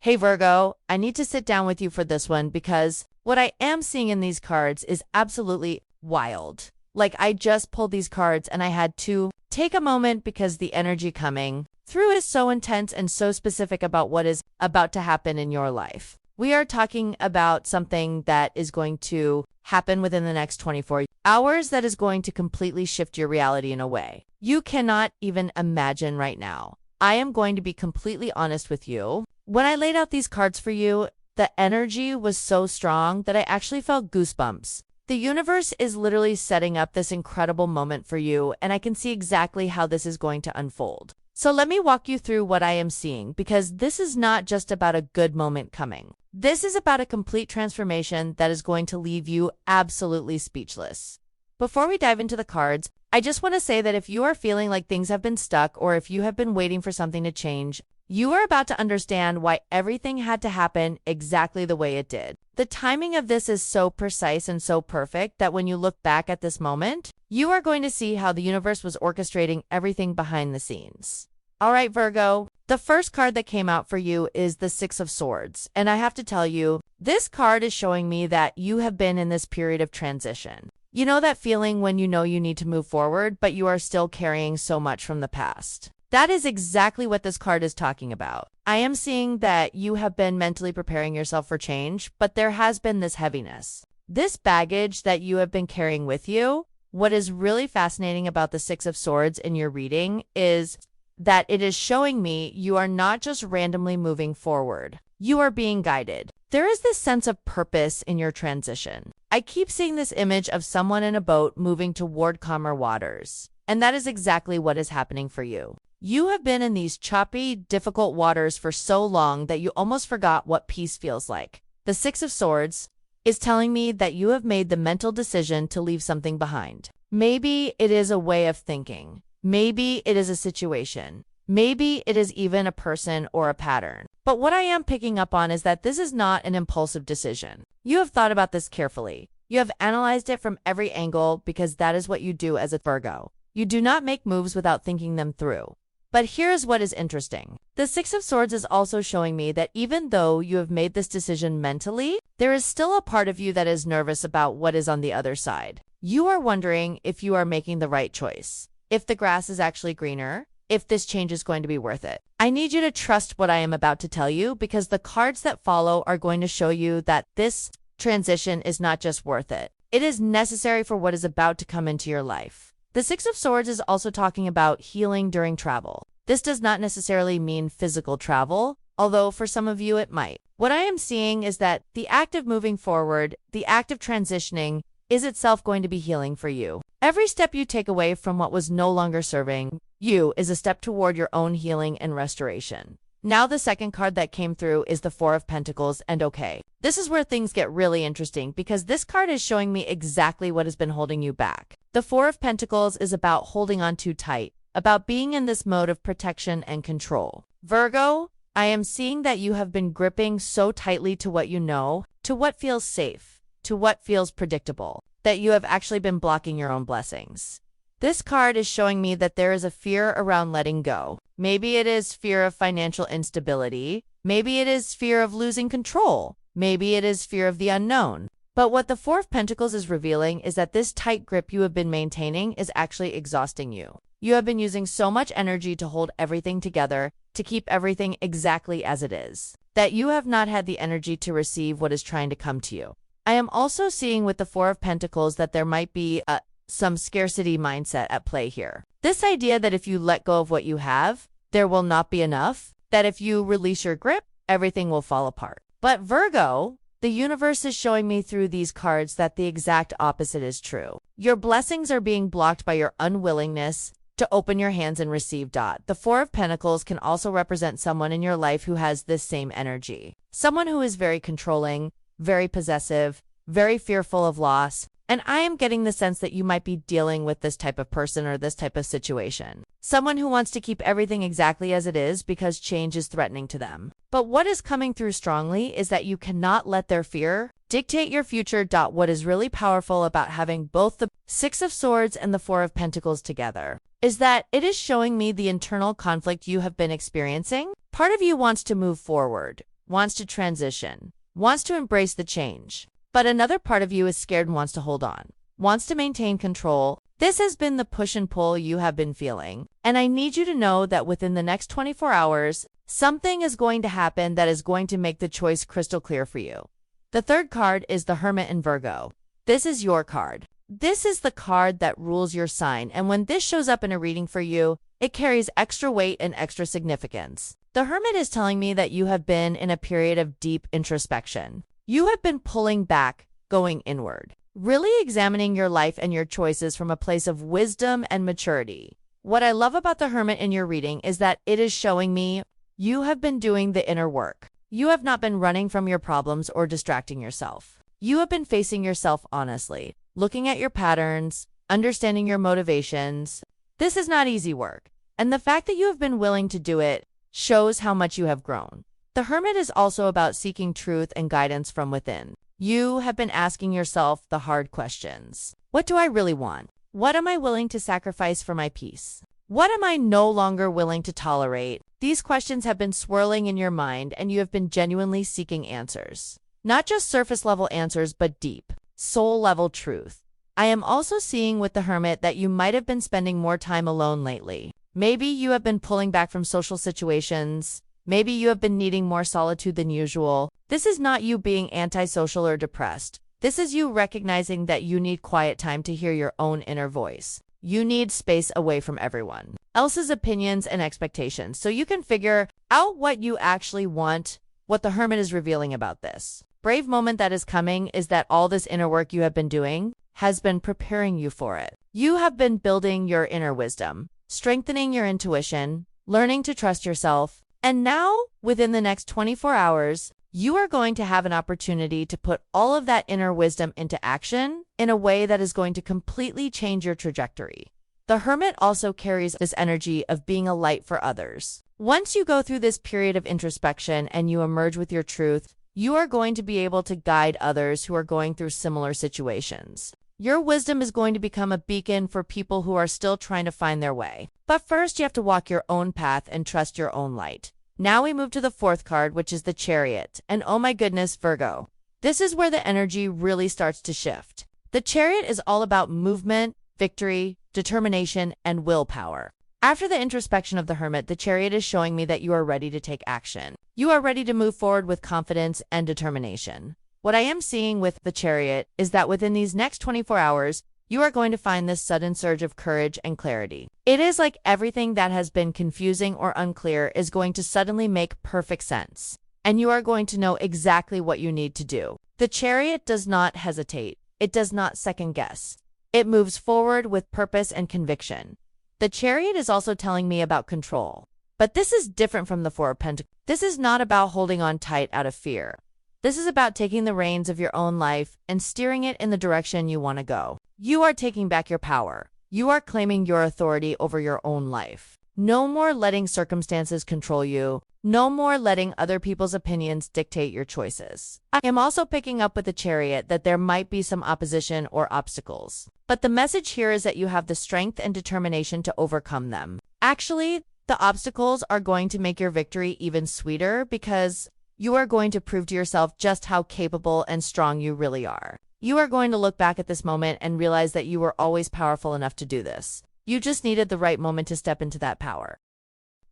Hey Virgo, I need to sit down with you for this one because what I am seeing in these cards is absolutely wild. Like I just pulled these cards and I had to take a moment because the energy coming through is so intense and so specific about what is about to happen in your life. We are talking about something that is going to happen within the next 24 hours that is going to completely shift your reality in a way you cannot even imagine right now. I am going to be completely honest with you. When I laid out these cards for you, the energy was so strong that I actually felt goosebumps. The universe is literally setting up this incredible moment for you, and I can see exactly how this is going to unfold. So let me walk you through what I am seeing, because this is not just about a good moment coming. This is about a complete transformation that is going to leave you absolutely speechless. Before we dive into the cards, I just want to say that if you are feeling like things have been stuck or if you have been waiting for something to change, you are about to understand why everything had to happen exactly the way it did. The timing of this is so precise and so perfect that when you look back at this moment, you are going to see how the universe was orchestrating everything behind the scenes. All right, Virgo, the first card that came out for you is the Six of Swords. And I have to tell you, this card is showing me that you have been in this period of transition. You know that feeling when you know you need to move forward, but you are still carrying so much from the past. That is exactly what this card is talking about. I am seeing that you have been mentally preparing yourself for change, but there has been this heaviness. This baggage that you have been carrying with you. What is really fascinating about the Six of Swords in your reading is that it is showing me you are not just randomly moving forward. You are being guided. There is this sense of purpose in your transition. I keep seeing this image of someone in a boat moving toward calmer waters. And that is exactly what is happening for you. You have been in these choppy, difficult waters for so long that you almost forgot what peace feels like. The Six of Swords is telling me that you have made the mental decision to leave something behind. Maybe it is a way of thinking. Maybe it is a situation. Maybe it is even a person or a pattern. But what I am picking up on is that this is not an impulsive decision. You have thought about this carefully. You have analyzed it from every angle because that is what you do as a Virgo. You do not make moves without thinking them through. But here's what is interesting. The Six of Swords is also showing me that even though you have made this decision mentally, there is still a part of you that is nervous about what is on the other side. You are wondering if you are making the right choice, if the grass is actually greener, if this change is going to be worth it. I need you to trust what I am about to tell you because the cards that follow are going to show you that this transition is not just worth it. It is necessary for what is about to come into your life. The Six of Swords is also talking about healing during travel. This does not necessarily mean physical travel, although for some of you it might. What I am seeing is that the act of moving forward, the act of transitioning, is itself going to be healing for you. Every step you take away from what was no longer serving you is a step toward your own healing and restoration. Now the second card that came through is the Four of Pentacles, and okay, this is where things get really interesting because this card is showing me exactly what has been holding you back. The Four of Pentacles is about holding on too tight, about being in this mode of protection and control. Virgo, I am seeing that you have been gripping so tightly to what you know, to what feels safe, to what feels predictable, that you have actually been blocking your own blessings. This card is showing me that there is a fear around letting go. Maybe it is fear of financial instability. Maybe it is fear of losing control. Maybe it is fear of the unknown. But what the Four of Pentacles is revealing is that this tight grip you have been maintaining is actually exhausting you. You have been using so much energy to hold everything together, to keep everything exactly as it is, that you have not had the energy to receive what is trying to come to you. I am also seeing with the Four of Pentacles that there might be some scarcity mindset at play here. This idea that if you let go of what you have, there will not be enough, that if you release your grip, everything will fall apart. But Virgo, the universe is showing me through these cards that the exact opposite is true. Your blessings are being blocked by your unwillingness to open your hands and receive. The Four of Pentacles can also represent someone in your life who has this same energy. Someone who is very controlling, very possessive, very fearful of loss. And I am getting the sense that you might be dealing with this type of person or this type of situation. Someone who wants to keep everything exactly as it is because change is threatening to them. But what is coming through strongly is that you cannot let their fear dictate your future. What is really powerful about having both the Six of Swords and the Four of Pentacles together is that it is showing me the internal conflict you have been experiencing. Part of you wants to move forward, wants to transition, wants to embrace the change. But another part of you is scared and wants to hold on, wants to maintain control. This has been the push and pull you have been feeling. And I need you to know that within the next 24 hours, something is going to happen that is going to make the choice crystal clear for you. The third card is the Hermit in Virgo. This is your card. This is the card that rules your sign, and when this shows up in a reading for you, it carries extra weight and extra significance. The Hermit is telling me that you have been in a period of deep introspection. You have been pulling back, going inward, really examining your life and your choices from a place of wisdom and maturity. What I love about the Hermit in your reading is that it is showing me you have been doing the inner work. You have not been running from your problems or distracting yourself. You have been facing yourself honestly, looking at your patterns, understanding your motivations. This is not easy work, and the fact that you have been willing to do it shows how much you have grown. The Hermit is also about seeking truth and guidance from within. You have been asking yourself the hard questions. What do I really want? What am I willing to sacrifice for my peace? What am I no longer willing to tolerate? These questions have been swirling in your mind, and you have been genuinely seeking answers. Not just surface-level answers, but deep, soul-level truth. I am also seeing with the Hermit that you might have been spending more time alone lately. Maybe you have been pulling back from social situations. Maybe you have been needing more solitude than usual. This is not you being antisocial or depressed. This is you recognizing that you need quiet time to hear your own inner voice. You need space away from everyone else's opinions and expectations so you can figure out what you actually want. What the Hermit is revealing about this brave moment that is coming is that all this inner work you have been doing has been preparing you for it. You have been building your inner wisdom, strengthening your intuition, learning to trust yourself, and now, within the next 24 hours, you are going to have an opportunity to put all of that inner wisdom into action in a way that is going to completely change your trajectory. The Hermit also carries this energy of being a light for others. Once you go through this period of introspection and you emerge with your truth, you are going to be able to guide others who are going through similar situations. Your wisdom is going to become a beacon for people who are still trying to find their way. But first, you have to walk your own path and trust your own light. Now we move to the fourth card, which is the Chariot. And oh my goodness, Virgo. This is where the energy really starts to shift. The Chariot is all about movement, victory, determination, and willpower. After the introspection of the Hermit, the Chariot is showing me that you are ready to take action. You are ready to move forward with confidence and determination. What I am seeing with the Chariot is that within these next 24 hours, you are going to find this sudden surge of courage and clarity. It is like everything that has been confusing or unclear is going to suddenly make perfect sense, and you are going to know exactly what you need to do. The Chariot does not hesitate. It does not second guess. It moves forward with purpose and conviction. The Chariot is also telling me about control. But this is different from the Four of Pentacles. This is not about holding on tight out of fear. This is about taking the reins of your own life and steering it in the direction you want to go. You are taking back your power. You are claiming your authority over your own life. No more letting circumstances control you. No more letting other people's opinions dictate your choices. I am also picking up with the Chariot that there might be some opposition or obstacles. But the message here is that you have the strength and determination to overcome them. Actually, the obstacles are going to make your victory even sweeter because you are going to prove to yourself just how capable and strong you really are. You are going to look back at this moment and realize that you were always powerful enough to do this. You just needed the right moment to step into that power.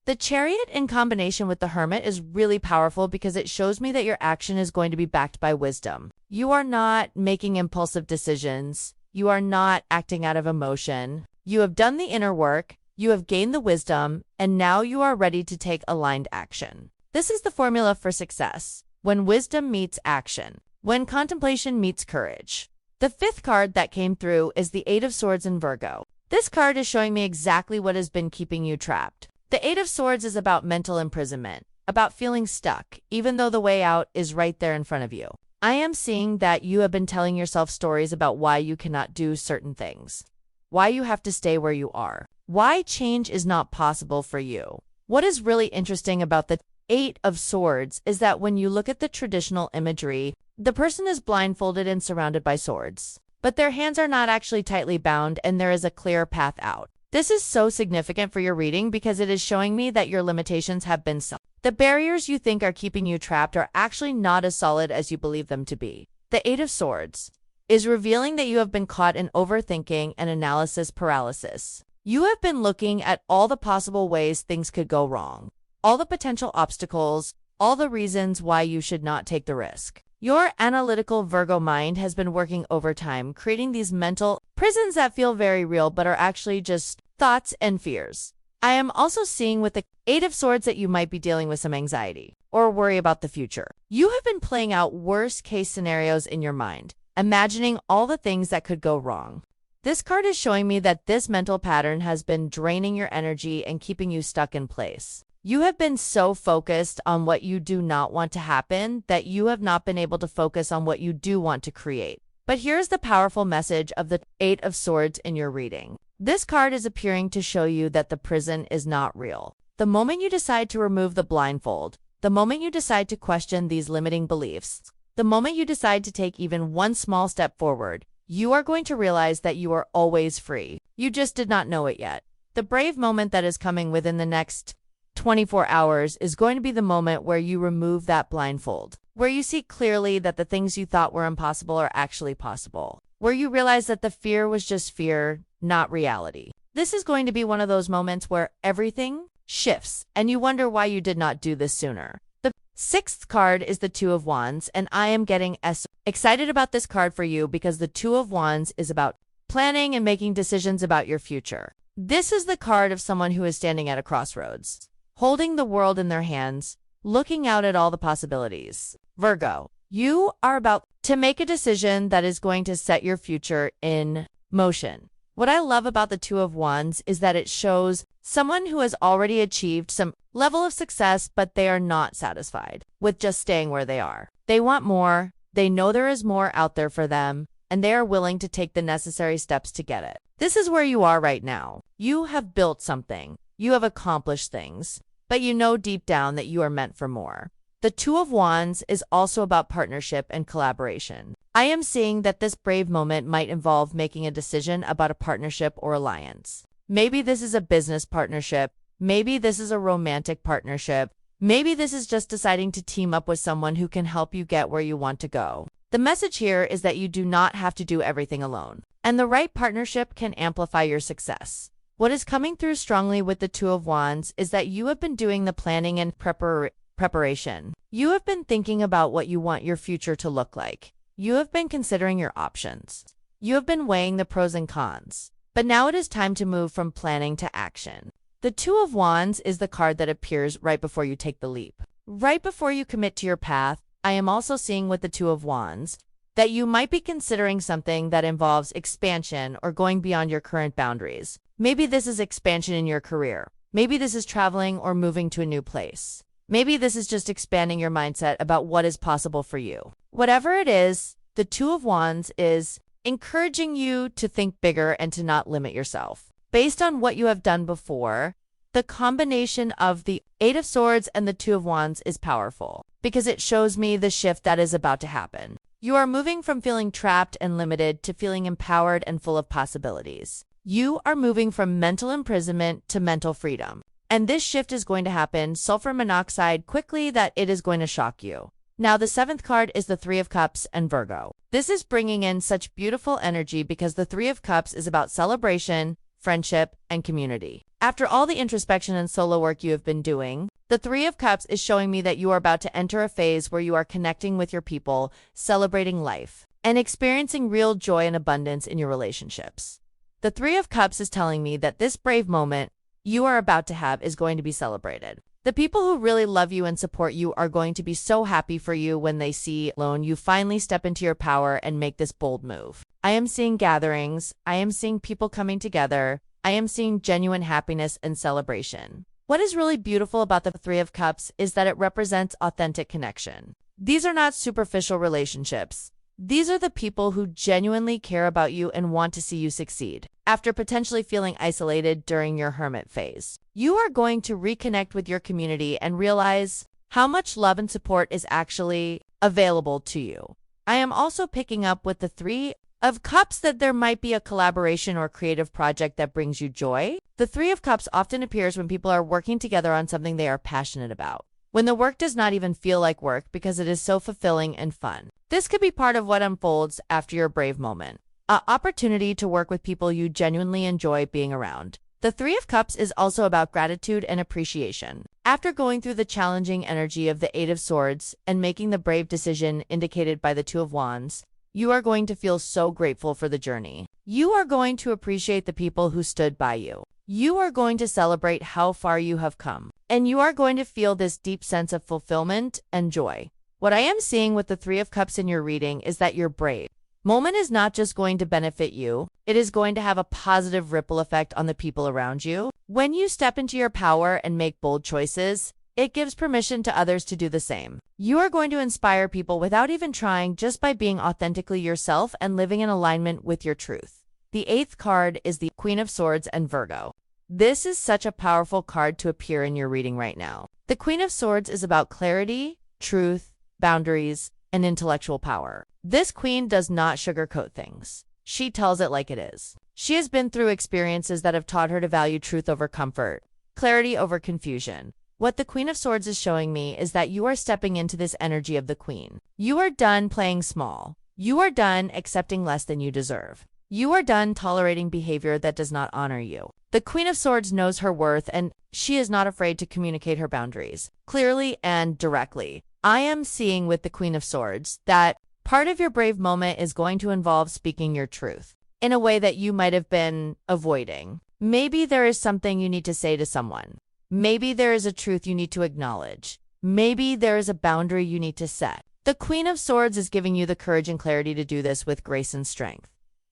The Chariot in combination with the Hermit is really powerful because it shows me that your action is going to be backed by wisdom. You are not making impulsive decisions. You are not acting out of emotion. You have done the inner work. You have gained the wisdom, and now you are ready to take aligned action. This is the formula for success. When wisdom meets action. When contemplation meets courage. The fifth card that came through is the Eight of Swords in Virgo. This card is showing me exactly what has been keeping you trapped. The Eight of Swords is about mental imprisonment, about feeling stuck, even though the way out is right there in front of you. I am seeing that you have been telling yourself stories about why you cannot do certain things, why you have to stay where you are, why change is not possible for you. What is really interesting about the Eight of Swords is that when you look at the traditional imagery, the person is blindfolded and surrounded by swords, but their hands are not actually tightly bound and there is a clear path out. This is so significant for your reading because it is showing me that your limitations have been solved. The barriers you think are keeping you trapped are actually not as solid as you believe them to be. The Eight of Swords is revealing that you have been caught in overthinking and analysis paralysis. You have been looking at all the possible ways things could go wrong, all the potential obstacles, all the reasons why you should not take the risk. Your analytical Virgo mind has been working overtime, creating these mental prisons that feel very real but are actually just thoughts and fears. I am also seeing with the Eight of Swords that you might be dealing with some anxiety or worry about the future. You have been playing out worst-case scenarios in your mind, imagining all the things that could go wrong. This card is showing me that this mental pattern has been draining your energy and keeping you stuck in place. You have been so focused on what you do not want to happen that you have not been able to focus on what you do want to create. But here's the powerful message of the Eight of Swords in your reading. This card is appearing to show you that the prison is not real. The moment you decide to remove the blindfold, the moment you decide to question these limiting beliefs, the moment you decide to take even one small step forward, you are going to realize that you are always free. You just did not know it yet. The brave moment that is coming within the next 24 hours is going to be the moment where you remove that blindfold, where you see clearly that the things you thought were impossible are actually possible, where you realize that the fear was just fear, not reality. This is going to be one of those moments where everything shifts and you wonder why you did not do this sooner. The sixth card is the Two of Wands, and I am getting excited about this card for you because the Two of Wands is about planning and making decisions about your future. This is the card of someone who is standing at a crossroads, holding the world in their hands, looking out at all the possibilities. Virgo, you are about to make a decision that is going to set your future in motion. What I love about the Two of Wands is that it shows someone who has already achieved some level of success, but they are not satisfied with just staying where they are. They want more, they know there is more out there for them, and they are willing to take the necessary steps to get it. This is where you are right now. You have built something, you have accomplished things, but you know deep down that you are meant for more. The Two of Wands is also about partnership and collaboration. I am seeing that this brave moment might involve making a decision about a partnership or alliance. Maybe this is a business partnership, maybe this is a romantic partnership, maybe this is just deciding to team up with someone who can help you get where you want to go. The message here is that you do not have to do everything alone, and the right partnership can amplify your success. What is coming through strongly with the Two of Wands is that you have been doing the planning and preparation. You have been thinking about what you want your future to look like. You have been considering your options. You have been weighing the pros and cons. But now it is time to move from planning to action. The Two of Wands is the card that appears right before you take the leap. Right before you commit to your path, I am also seeing with the Two of Wands that you might be considering something that involves expansion or going beyond your current boundaries. Maybe this is expansion in your career. Maybe this is traveling or moving to a new place. Maybe this is just expanding your mindset about what is possible for you. Whatever it is, the Two of Wands is encouraging you to think bigger and to not limit yourself. Based on what you have done before, the combination of the Eight of Swords and the Two of Wands is powerful because it shows me the shift that is about to happen. You are moving from feeling trapped and limited to feeling empowered and full of possibilities. You are moving from mental imprisonment to mental freedom. And this shift is going to happen sulfur monoxide quickly that it is going to shock you. Now, the seventh card is the Three of Cups and Virgo. This is bringing in such beautiful energy because the Three of Cups is about celebration, friendship, and community. After all the introspection and solo work you have been doing, the Three of Cups is showing me that you are about to enter a phase where you are connecting with your people, celebrating life, and experiencing real joy and abundance in your relationships. The Three of Cups is telling me that this brave moment you are about to have is going to be celebrated. The people who really love you and support you are going to be so happy for you when they see you finally step into your power and make this bold move. I am seeing gatherings. I am seeing people coming together. I am seeing genuine happiness and celebration. What is really beautiful about the Three of Cups is that it represents authentic connection. These are not superficial relationships. These are the people who genuinely care about you and want to see you succeed. After potentially feeling isolated during your hermit phase, you are going to reconnect with your community and realize how much love and support is actually available to you. I am also picking up with the Three of Cups that there might be a collaboration or creative project that brings you joy. The Three of Cups often appears when people are working together on something they are passionate about. when the work does not even feel like work because it is so fulfilling and fun. This could be part of what unfolds after your brave moment. An opportunity to work with people you genuinely enjoy being around. The Three of Cups is also about gratitude and appreciation. After going through the challenging energy of the Eight of Swords and making the brave decision indicated by the Two of Wands, you are going to feel so grateful for the journey. You are going to appreciate the people who stood by you. You are going to celebrate how far you have come. And you are going to feel this deep sense of fulfillment and joy. What I am seeing with the Three of Cups in your reading is that your brave moment is not just going to benefit you, it is going to have a positive ripple effect on the people around you. When you step into your power and make bold choices, it gives permission to others to do the same. You are going to inspire people without even trying, just by being authentically yourself and living in alignment with your truth. The eighth card is the Queen of Swords and Virgo. This is such a powerful card to appear in your reading right now. The Queen of Swords is about clarity, truth, boundaries, and intellectual power. This queen does not sugarcoat things. She tells it like it is. She has been through experiences that have taught her to value truth over comfort, clarity over confusion. What the Queen of Swords is showing me is that you are stepping into this energy of the queen. You are done playing small. You are done accepting less than you deserve. You are done tolerating behavior that does not honor you. The Queen of Swords knows her worth, and she is not afraid to communicate her boundaries clearly and directly. I am seeing with the Queen of Swords that part of your brave moment is going to involve speaking your truth in a way that you might have been avoiding. Maybe there is something you need to say to someone. Maybe there is a truth you need to acknowledge. Maybe there is a boundary you need to set. The Queen of Swords is giving you the courage and clarity to do this with grace and strength.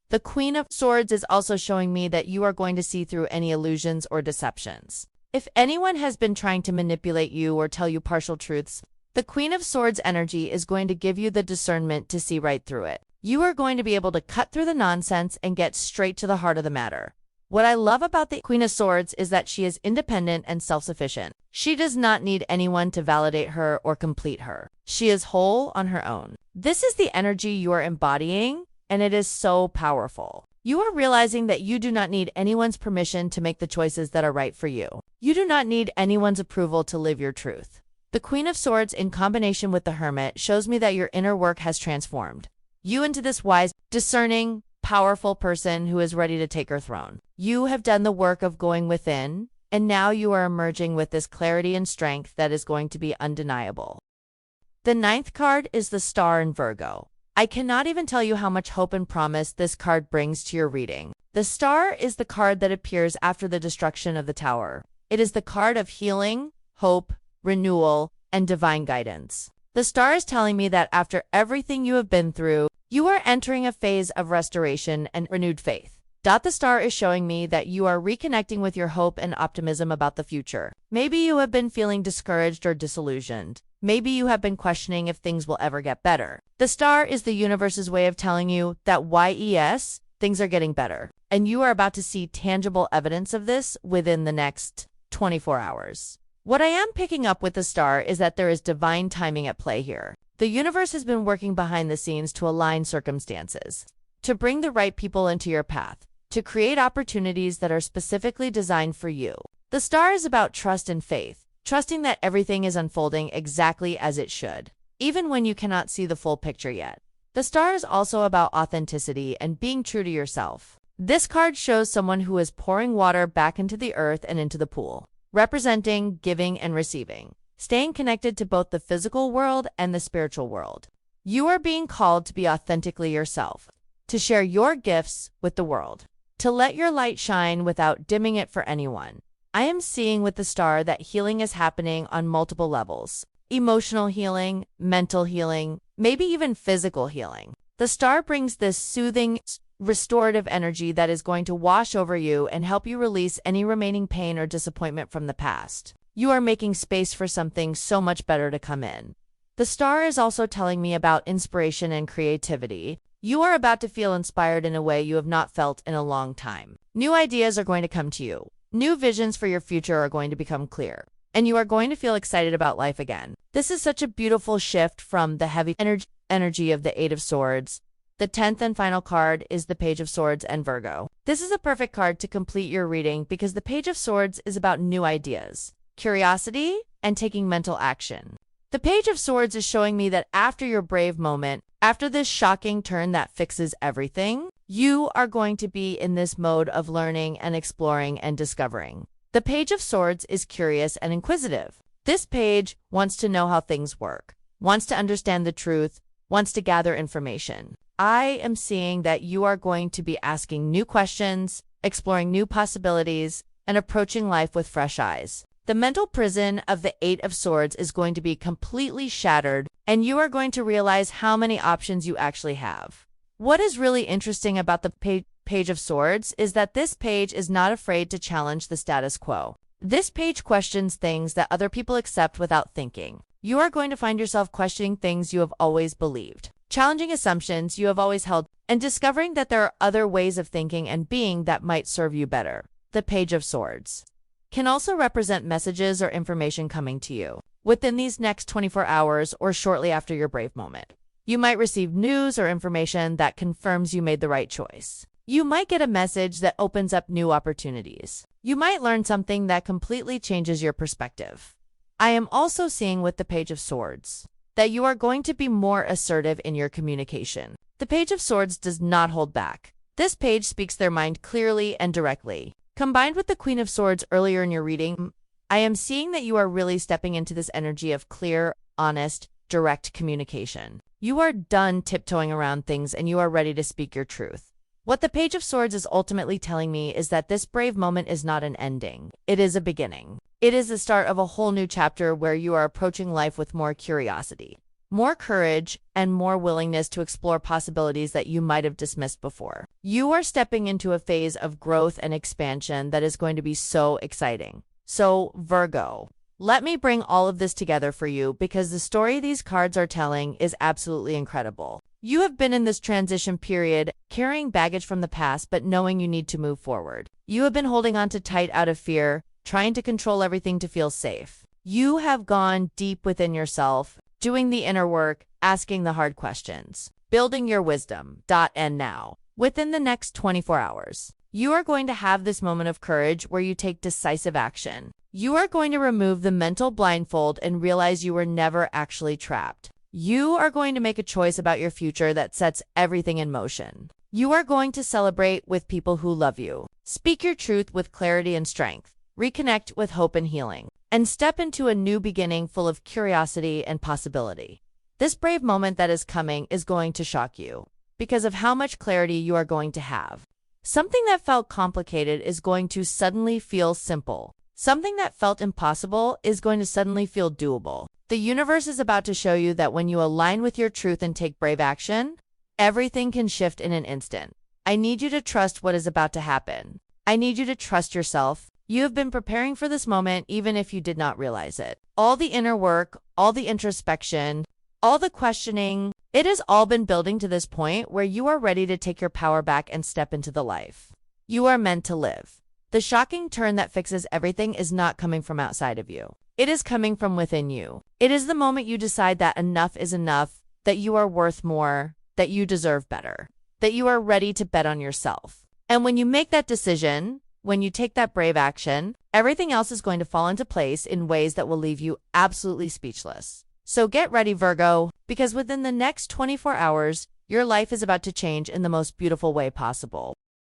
The Queen of Swords is also showing me that you are going to see through any illusions or deceptions. If anyone has been trying to manipulate you or tell you partial truths, the Queen of Swords energy is going to give you the discernment to see right through it. You are going to be able to cut through the nonsense and get straight to the heart of the matter. What I love about the Queen of Swords is that she is independent and self-sufficient. She does not need anyone to validate her or complete her. She is whole on her own. This is the energy you are embodying, and it is so powerful. You are realizing that you do not need anyone's permission to make the choices that are right for you. You do not need anyone's approval to live your truth. The Queen of Swords in combination with the Hermit shows me that your inner work has transformed you into this wise, discerning, powerful person who is ready to take her throne. You have done the work of going within, and now you are emerging with this clarity and strength that is going to be undeniable. The ninth card is the Star in Virgo. I cannot even tell you how much hope and promise this card brings to your reading. The Star is the card that appears after the destruction of the Tower. It is the card of healing, hope, renewal, and divine guidance. The Star is telling me that after everything you have been through, you are entering a phase of restoration and renewed faith. The Star is showing me that you are reconnecting with your hope and optimism about the future. Maybe you have been feeling discouraged or disillusioned. Maybe you have been questioning if things will ever get better. The Star is the universe's way of telling you that yes, things are getting better. And you are about to see tangible evidence of this within the next 24 hours. What I am picking up with the Star is that there is divine timing at play here. The universe has been working behind the scenes to align circumstances, to bring the right people into your path, to create opportunities that are specifically designed for you. The Star is about trust and faith, trusting that everything is unfolding exactly as it should, even when you cannot see the full picture yet. The Star is also about authenticity and being true to yourself. This card shows someone who is pouring water back into the earth and into the pool, representing giving and receiving, staying connected to both the physical world and the spiritual world. You are being called to be authentically yourself, to share your gifts with the world, to let your light shine without dimming it for anyone. I am seeing with the Star that healing is happening on multiple levels: emotional healing, mental healing, maybe even physical healing. The Star brings this soothing, restorative energy that is going to wash over you and help you release any remaining pain or disappointment from the past. You are making space for something so much better to come in. The Star is also telling me about inspiration and creativity. You are about to feel inspired in a way you have not felt in a long time. New ideas are going to come to you. New visions for your future are going to become clear, and you are going to feel excited about life again. This is such a beautiful shift from the heavy energy of the Eight of Swords. The 10th and final card is the Page of Swords and Virgo. This is a perfect card to complete your reading because the Page of Swords is about new ideas, curiosity, and taking mental action. The Page of Swords is showing me that after your brave moment, after this shocking turn that fixes everything, you are going to be in this mode of learning and exploring and discovering. The Page of Swords is curious and inquisitive. This page wants to know how things work, wants to understand the truth, wants to gather information. I am seeing that you are going to be asking new questions, exploring new possibilities, and approaching life with fresh eyes. The mental prison of the Eight of Swords is going to be completely shattered, and you are going to realize how many options you actually have. What is really interesting about the Page of Swords is that this page is not afraid to challenge the status quo. This page questions things that other people accept without thinking. You are going to find yourself questioning things you have always believed, challenging assumptions you have always held, and discovering that there are other ways of thinking and being that might serve you better. The Page of Swords can also represent messages or information coming to you within these next 24 hours or shortly after your brave moment. You might receive news or information that confirms you made the right choice. You might get a message that opens up new opportunities. You might learn something that completely changes your perspective. I am also seeing with the Page of Swords that you are going to be more assertive in your communication. The Page of Swords does not hold back. This page speaks their mind clearly and directly. Combined with the Queen of Swords earlier in your reading, I am seeing that you are really stepping into this energy of clear, honest, direct communication. You are done tiptoeing around things and you are ready to speak your truth. What the Page of Swords is ultimately telling me is that this brave moment is not an ending. It is a beginning. It is the start of a whole new chapter where you are approaching life with more curiosity, more courage, and more willingness to explore possibilities that you might have dismissed before. You are stepping into a phase of growth and expansion that is going to be so exciting. So, Virgo, let me bring all of this together for you because the story these cards are telling is absolutely incredible. You have been in this transition period, carrying baggage from the past but knowing you need to move forward. You have been holding on to tight out of fear, trying to control everything to feel safe. You have gone deep within yourself, doing the inner work, asking the hard questions, building your wisdom. And now, within the next 24 hours, you are going to have this moment of courage where you take decisive action. You are going to remove the mental blindfold and realize you were never actually trapped. You are going to make a choice about your future that sets everything in motion. You are going to celebrate with people who love you, speak your truth with clarity and strength, reconnect with hope and healing, and step into a new beginning full of curiosity and possibility. This brave moment that is coming is going to shock you because of how much clarity you are going to have. Something that felt complicated is going to suddenly feel simple. Something that felt impossible is going to suddenly feel doable. The universe is about to show you that when you align with your truth and take brave action, everything can shift in an instant. I need you to trust what is about to happen. I need you to trust yourself. You have been preparing for this moment even if you did not realize it. All the inner work, all the introspection, all the questioning, it has all been building to this point where you are ready to take your power back and step into the life you are meant to live. The shocking turn that fixes everything is not coming from outside of you. It is coming from within you. It is the moment you decide that enough is enough, that you are worth more, that you deserve better, that you are ready to bet on yourself. And when you make that decision, when you take that brave action, everything else is going to fall into place in ways that will leave you absolutely speechless. So get ready, Virgo, because within the next 24 hours, your life is about to change in the most beautiful way possible.